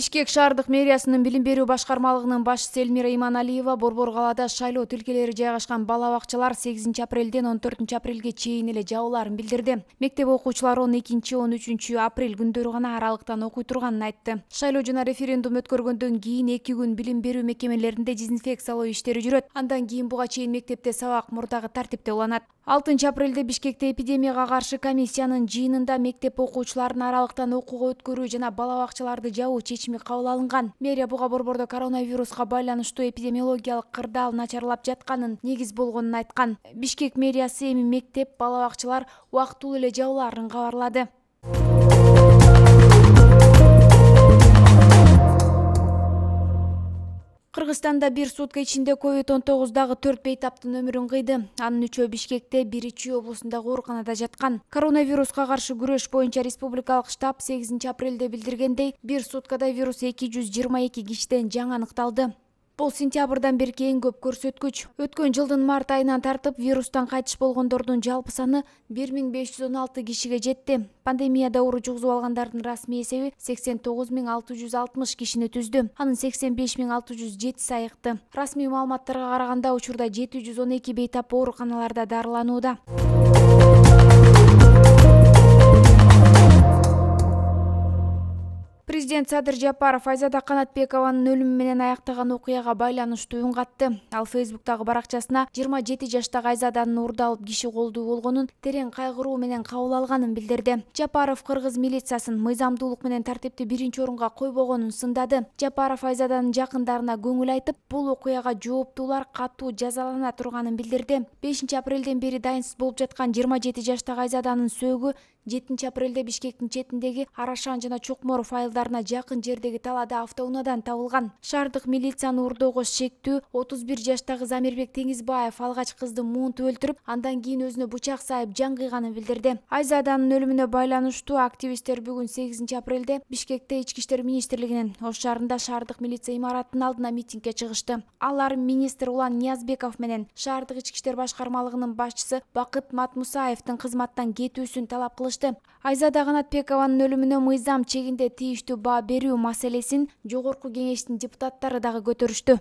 Бишкек шаардык мэриясынын билим берүү башкармалыгынын башчысы Элмира Иманалиева Борбор калаада шайлоо тилкелери жайгашкан бала бакчалар 8 апрелден 14 апрелге чейин эле жабылаарын билдирди. Мектеп окуучулары 12-13 апрель күндөрү гана аралыктан окуй турганын айтты. Шайлоо жана референдум өткөргөндөн кийин 2 күн билим берүү мекемелеринде дезинфекциялоо иштери жүрөт. Андан кийин буга чейин мектепте сабак мурдагы тартипте уланат. 6 апрелде Бишкекте эпидемияга каршы комиссиянын жыйынында мектеп окуучуларын аралыктан окууга өткөрүү жана бала бакчаларды жабуу чечими кабыл алынган. Мэрия буга борбордо коронавируска байланыштуу эпидемиологиялык кырдаал начарлап жатканын негиз болгонун айткан. Бишкек мэриясы эми мектеп, бала бакчалар убактылуу эле жабылаарын кабарлады. Кыргызстанда бир сутка ичинде COVID-19 4 бейтаптын өмүрүн кыйды. Анын 3-өө Бишкекте, бири Чүй облусундагы ооруканада жаткан. Коронавируска каршы күрөш боюнча республикалык штаб 8 апрелде билдиргендей, бир суткада вирус 222 кишиден жаңы аныкталды. Бул сентябрдан берки эң көп көрсөткүч. Өткөн жылдын март айынан тартып вирустан кайтыш болгондордун жалпы саны 1516 кишиге жетти. Пандемияда оору жугузуп алгандардын расмий эсеби 89660 кишини түздү. Анын 85607 айыкты. Расмий маалыматтарга караганда учурда 712 бейтап ооруканаларда дарыланууда. Президент Садыр Жапаров Айзада Канатбекованын өлүмү менен аяктаган окуяга байланыштуу үн катты. Ал Фейсбуктагы баракчасына 27 жаштагы Айзаданын уурдалып киши колдуу болгонун, терең кайгыруу менен кабыл алганын билдирди. Жапаров кыргыз милициясын мыйзамдуулук менен тартипти биринчи орунга койбогонун сындады. Жапаров Айзаданын жакындарына көңүл айтып, бул окуяга жооптуулар катуу жазалана турганын билдирди. 5 апрелден бери дайынсыз болуп жаткан 27 жаштагы Айзаданын сөөгү 7 апрелде Бишкектин четиндеги Арашан жана Чокмор файлдарына жакын жердеги талаада автоунаадан табылган. Шаардык милициянын уурдоого шектүү 31 жаштагы Замирбек Теңизбаев алгач кызды муунтуп өлтүрүп, андан кийин өзүнө бычак сайып жан кыйганын билдирди. Айзаданын өлүмүнө байланыштуу активисттер бүгүн 8 апрелде Бишкекте Ички иштер министрлигинин Ош шаарында шаардык милиция имаратынын алдына митингге чыгышты. Алар министр Улан Ниязбеков менен шаардык ички иштер башкармалыгынын башчысы Бакыт Матмусаевдин кызматтан кетүүсүн талап кылышты. Айзада Канатбекованын өлүмүнө мыйзам чегинде тийиштүү баа берүү маселесин жогорку кеңештин депутаттары дагы көтөрүштү.